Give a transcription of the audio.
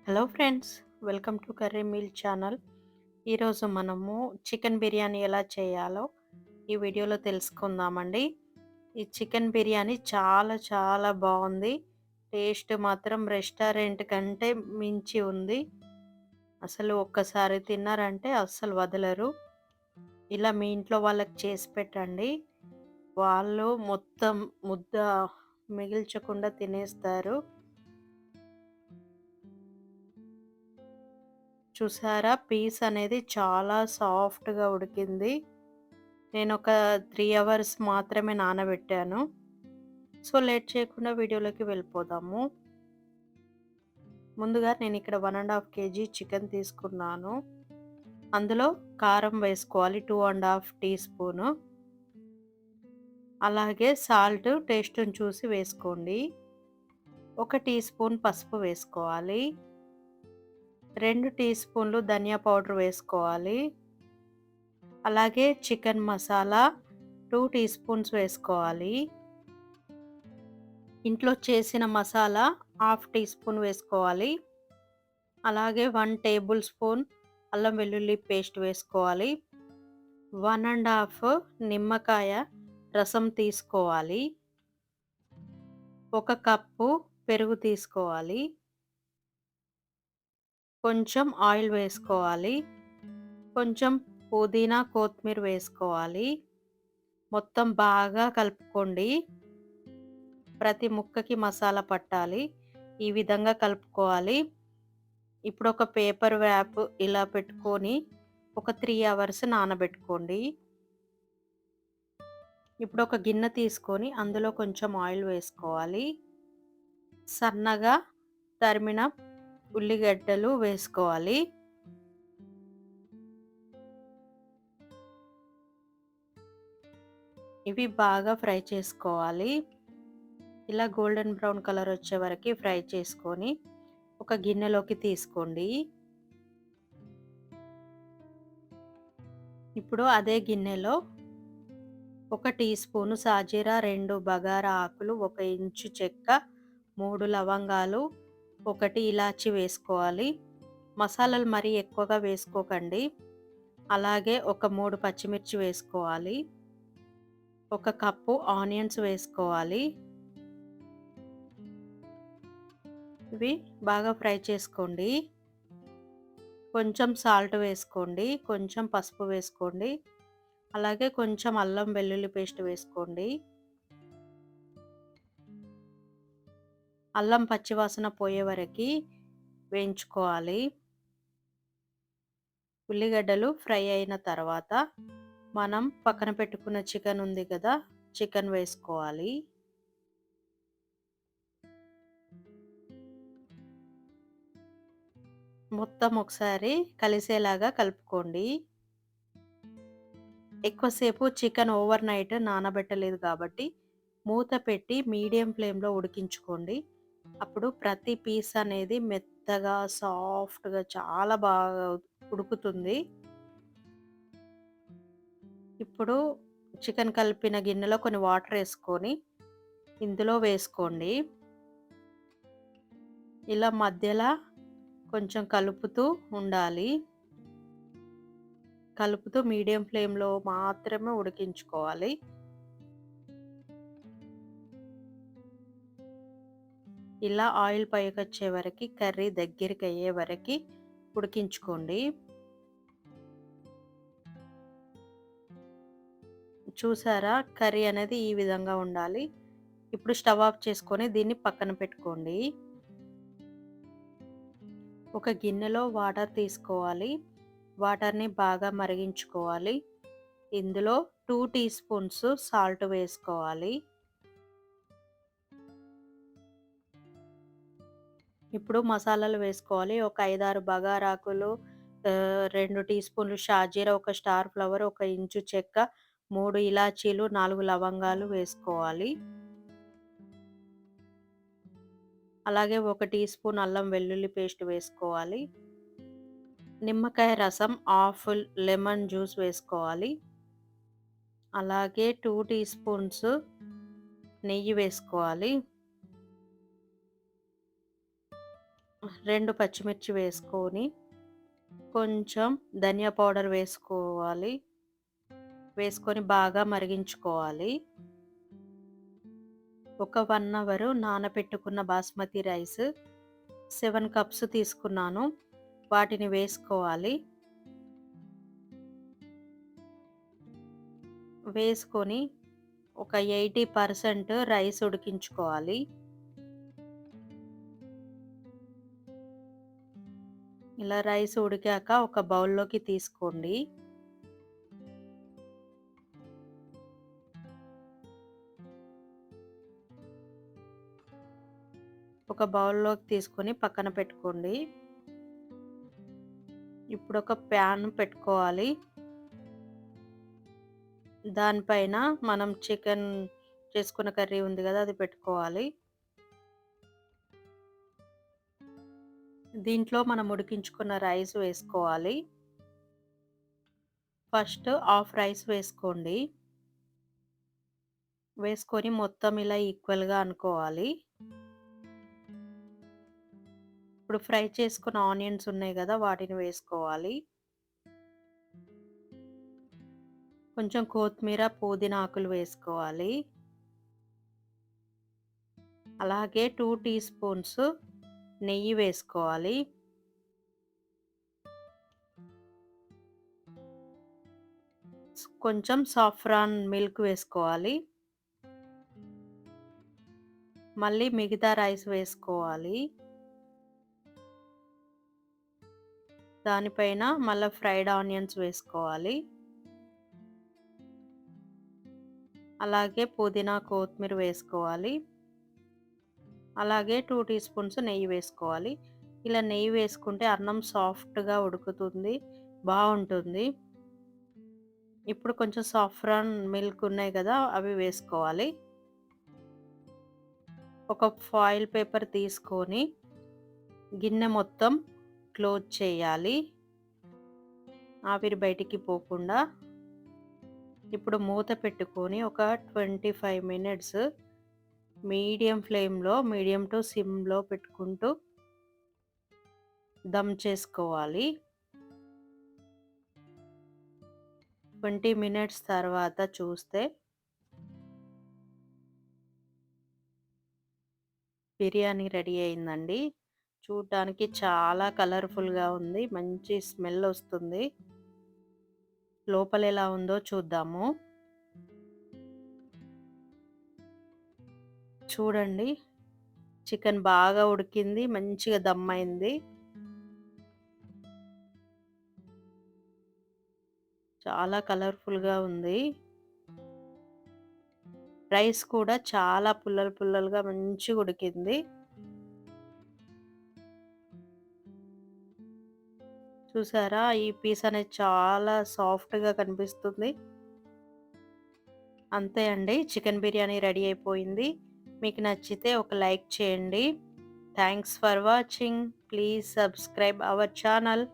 Hello friends, welcome to curry meal channel. ఈరోజు మనము chicken biryani ఎలా చేయాలో ఈ వీడియోలో తెలుసుకుందామండి. ఈ చికెన్ బిర్యానీ చాలా చాలా బాగుంది. టేస్ట్ మాత్రం రెస్టారెంట్ కంటే మించి ఉంది. అసలు ఒక్కసారి తిన్నారంటే అస్సలు వదలరు. ఇలా మీ ఇంట్లో వాళ్ళకి చేసి పెట్టండి. వాళ్ళు మొత్తం ముద్ద మిగిల్చకుండా తినేస్తారు. చూసారా, పీస్ అనేది చాలా సాఫ్ట్‌గా ఉడికింది. నేనొక 3 అవర్స్ మాత్రమే నానబెట్టాను. సో, లేట్ చేయకుండా వీడియోలోకి వెళ్ళిపోదాము. ముందుగా నేనిక్కడ 1 ½ కేజీ చికెన్ తీసుకున్నాను. అందులో కారం వేసుకోవాలి 2 ½ టీ స్పూను. అలాగే సాల్ట్ టేస్ట్‌ని చూసి వేసుకోండి. 1 టీ స్పూన్ పసుపు వేసుకోవాలి. 2 టీ స్పూన్లు ధనియా పౌడర్ వేసుకోవాలి. అలాగే చికెన్ మసాలా 2 టీ స్పూన్స్ వేసుకోవాలి. ఇంట్లో చేసిన మసాలా హాఫ్ టీ స్పూన్ వేసుకోవాలి. అలాగే 1 టేబుల్ స్పూన్ అల్లం వెల్లుల్లి పేస్ట్ వేసుకోవాలి. 1 ½ నిమ్మకాయ రసం తీసుకోవాలి. 1 కప్పు పెరుగు తీసుకోవాలి. కొంచెం ఆయిల్ వేసుకోవాలి. కొంచెం పుదీనా, కొత్తిమీర వేసుకోవాలి. మొత్తం బాగా కలుపుకోండి. ప్రతి ముక్కకి మసాలా పట్టాలి. ఈ విధంగా కలుపుకోవాలి. ఇప్పుడు ఒక పేపర్ వ్యాప్ ఇలా పెట్టుకొని ఒక 3 అవర్స్ నానబెట్టుకోండి. ఇప్పుడు ఒక గిన్నె తీసుకొని అందులో కొంచెం ఆయిల్ వేసుకోవాలి. సన్నగా తరిమిన ఉల్లిగడ్డలు వేసుకోవాలి. ఇవి బాగా ఫ్రై చేసుకోవాలి. ఇలా గోల్డెన్ బ్రౌన్ కలర్ వచ్చే వరకు ఫ్రై చేసుకొని ఒక గిన్నెలోకి తీసుకోండి. ఇప్పుడు అదే గిన్నెలో 1 టీ స్పూను సాజీరా, 2 బగారా ఆకులు, 1 ఇంచు చెక్క, 3 లవంగాలు, 1 ఇలాచి వేసుకోవాలి. మసాలాలు మరీ ఎక్కువగా వేసుకోకండి. అలాగే ఒక 3 పచ్చిమిర్చి వేసుకోవాలి. 1 కప్పు ఆనియన్స్ వేసుకోవాలి. ఇవి బాగా ఫ్రై చేసుకోండి. కొంచెం సాల్ట్ వేసుకోండి. కొంచెం పసుపు వేసుకోండి. అలాగే కొంచెం అల్లం వెల్లుల్లి పేస్ట్ వేసుకోండి. అల్లం పచ్చివాసన పోయే వరకు వేయించుకోవాలి. ఉల్లిగడ్డలు ఫ్రై అయిన తర్వాత మనం పక్కన పెట్టుకున్న చికెన్ ఉంది కదా, చికెన్ వేసుకోవాలి. మొత్తం ఒకసారి కలిసేలాగా కలుపుకోండి. ఎక్కువసేపు చికెన్ ఓవర్ నైట్ నానబెట్టలేదు కాబట్టి మూత పెట్టి మీడియం ఫ్లేమ్లో ఉడికించుకోండి. అప్పుడు ప్రతి పీస్ అనేది మెత్తగా సాఫ్ట్గా చాలా బాగా ఉడుకుతుంది. ఇప్పుడు చికెన్ కలిపిన గిన్నెలో కొన్ని వాటర్ వేసుకొని ఇందులో వేసుకోండి. ఇలా మధ్యలో కొంచెం కలుపుతూ ఉండాలి. కలుపుతూ మీడియం ఫ్లేమ్లో మాత్రమే ఉడికించుకోవాలి. ఇలా ఆయిల్ పైకొచ్చే వరకు కర్రీ దగ్గరికి అయ్యే వరకు ఉడికించుకోండి. చూసారా, కర్రీ అనేది ఈ విధంగా ఉండాలి. ఇప్పుడు స్టవ్ ఆఫ్ చేసుకొని దీన్ని పక్కన పెట్టుకోండి. ఒక గిన్నెలో వాటర్ తీసుకోవాలి. వాటర్ని బాగా మరిగించుకోవాలి. ఇందులో 2 టీ స్పూన్స్ సాల్ట్ వేసుకోవాలి. ఇప్పుడు మసాలాలు వేసుకోవాలి. ఒక 5, 6 బగారాకులు, 2 టీ స్పూన్లు షాజీరా, 1 స్టార్ ఫ్లవర్, 1 ఇంచు చెక్క, 3 ఇలాచీలు, 4 లవంగాలు వేసుకోవాలి. అలాగే 1 టీ స్పూన్ అల్లం వెల్లుల్లి పేస్ట్ వేసుకోవాలి. నిమ్మకాయ రసం హాఫ్ లెమన్ జ్యూస్ వేసుకోవాలి. అలాగే 2 టీ స్పూన్స్ నెయ్యి వేసుకోవాలి. 2 పచ్చిమిర్చి వేసుకొని, కొంచెం ధనియా పౌడర్ వేసుకోవాలి. వేసుకొని బాగా మరిగించుకోవాలి. ఒక 1 అవర్ నానబెట్టుకున్న బాస్మతి రైస్ 7 కప్స్ తీసుకున్నాను. వాటిని వేసుకోవాలి. వేసుకొని ఒక 80% రైస్ ఉడికించుకోవాలి. ఇలా రైస్ ఉడికాక ఒక బౌల్‌లోకి తీసుకోండి. ఒక బౌల్‌లోకి తీసుకొని పక్కన పెట్టుకోండి. ఇప్పుడు ఒక ప్యాన్ పెట్టుకోవాలి. దానిపైన మనం చికెన్ చేసుకున్న కర్రీ ఉంది కదా! అది పెట్టుకోవాలి. దీంట్లో మనం ఉడికించుకున్న రైస్ వేసుకోవాలి. ఫస్ట్ హాఫ్ రైస్ వేసుకోండి. వేసుకొని మొత్తం ఇలా ఈక్వల్‌గా అనుకోవాలి. ఇప్పుడు ఫ్రై చేసుకున్న ఆనియన్స్ ఉన్నాయి కదా! వాటిని వేసుకోవాలి. కొంచెం కొత్తిమీర, పుదీనా ఆకులు వేసుకోవాలి. అలాగే 2 టీ స్పూన్స్ నెయ్యి వేసుకోవాలి. కొంచెం సాఫ్రాన్ మిల్క్ వేసుకోవాలి. మళ్ళీ మిగతా రైస్ వేసుకోవాలి. దానిపైన మళ్ళా ఫ్రైడ్ ఆనియన్స్ వేసుకోవాలి. అలాగే పుదీనా, కొత్తిమీర వేసుకోవాలి. అలాగే 2 టీ స్పూన్స్ నెయ్యి వేసుకోవాలి. ఇలా నెయ్యి వేసుకుంటే అన్నం సాఫ్ట్‌గా ఉడుకుతుంది. బావుంటుంది. ఇప్పుడు కొంచెం సాఫ్రాన్ మిల్క్ ఉన్నాయి కదా! అవి వేసుకోవాలి. ఒక ఫాయిల్ పేపర్ తీసుకొని గిన్నె మొత్తం క్లోజ్ చేయాలి. ఆవిరి బయటికి పోకుండా. ఇప్పుడు మూత పెట్టుకొని ఒక 25 మినిట్స్ మీడియం టు సిమ్‌లో పెట్టుకుంటూ దమ్ చేసుకోవాలి. 20 మినిట్స్ తర్వాత చూస్తే బిర్యానీ రెడీ అయిందండి. చూడటానికి చాలా కలర్‌ఫుల్‌గా ఉంది. మంచి స్మెల్ వస్తుంది. లోపల ఎలా ఉందో చూద్దాము. చూడండి. చికెన్ బాగా ఉడికింది. మంచిగా దమ్ అయింది. చాలా కలర్‌ఫుల్‌గా ఉంది. రైస్ కూడా చాలా పుల్లలు పుల్లలుగా మంచిగా ఉడికింది. చూసారా? ఈ పీస్ అనేది చాలా సాఫ్ట్‌గా కనిపిస్తుంది. అంతే అండి. చికెన్ బిర్యానీ రెడీ అయిపోయింది. మీకు నచ్చితే ఒక లైక్ చేయండి. Thanks for watching. Please subscribe our channel.